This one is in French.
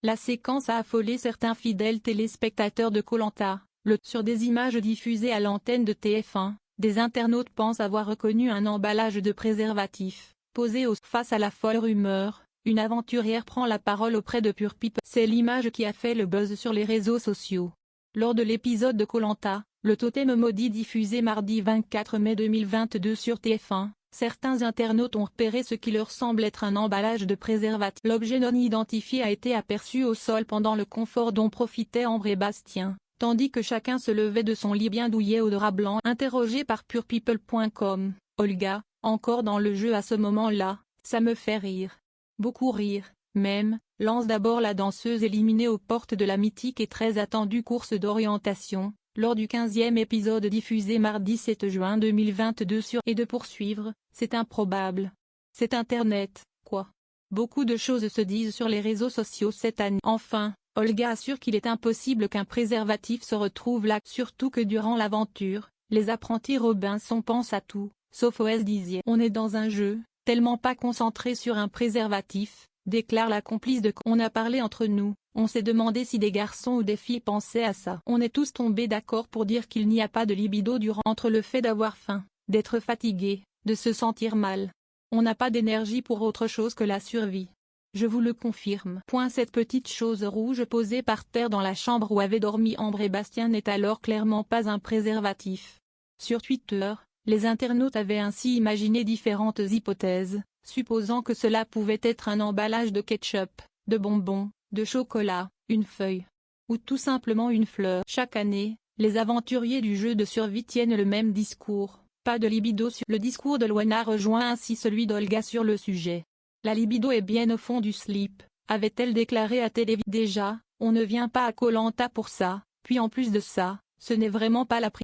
La séquence a affolé certains fidèles téléspectateurs de Koh Lanta. Sur des images diffusées à l'antenne de TF1, des internautes pensent avoir reconnu un emballage de préservatif. Posé face à la folle rumeur, une aventurière prend la parole auprès de Pure People. C'est l'image qui a fait le buzz sur les réseaux sociaux. Lors de l'épisode de Koh Lanta, le totem maudit diffusé mardi 24 mai 2022 sur TF1, certains internautes ont repéré ce qui leur semble être un emballage de préservatif. L'objet non identifié a été aperçu au sol pendant le confort dont profitaient Ambre et Bastien, tandis que chacun se levait de son lit bien douillet au drap blanc. Interrogée par purepeople.com, Olga, encore dans le jeu à ce moment-là, ça me fait rire. Beaucoup rire, même, lance d'abord la danseuse éliminée aux portes de la mythique et très attendue course d'orientation, lors du 15e épisode diffusé mardi 7 juin 2022 sur et de poursuivre, c'est improbable. C'est Internet, quoi. Beaucoup de choses se disent sur les réseaux sociaux cette année. Enfin, Olga assure qu'il est impossible qu'un préservatif se retrouve là, surtout que durant l'aventure, les apprentis Robinson pensent à tout, sauf au S-dixième. On est dans un jeu, tellement pas concentré sur un préservatif, déclare la complice de On a parlé entre nous, on s'est demandé si des garçons ou des filles pensaient à ça. On est tous tombés d'accord pour dire qu'il n'y a pas de libido entre le fait d'avoir faim, d'être fatigué, de se sentir mal. On n'a pas d'énergie pour autre chose que la survie. Je vous le confirme. Cette petite chose rouge posée par terre dans la chambre où avaient dormi Ambre et Bastien n'est alors clairement pas un préservatif. Sur Twitter, les internautes avaient ainsi imaginé différentes hypothèses, supposant que cela pouvait être un emballage de ketchup, de bonbons, de chocolat, une feuille, ou tout simplement une fleur. Chaque année, les aventuriers du jeu de survie tiennent le même discours, pas de libido. Le discours de Loana rejoint ainsi celui d'Olga sur le sujet. La libido est bien au fond du slip, avait-elle déclaré à Télévision. Déjà, on ne vient pas à Koh Lanta pour ça, puis en plus de ça, ce n'est vraiment pas la priorité.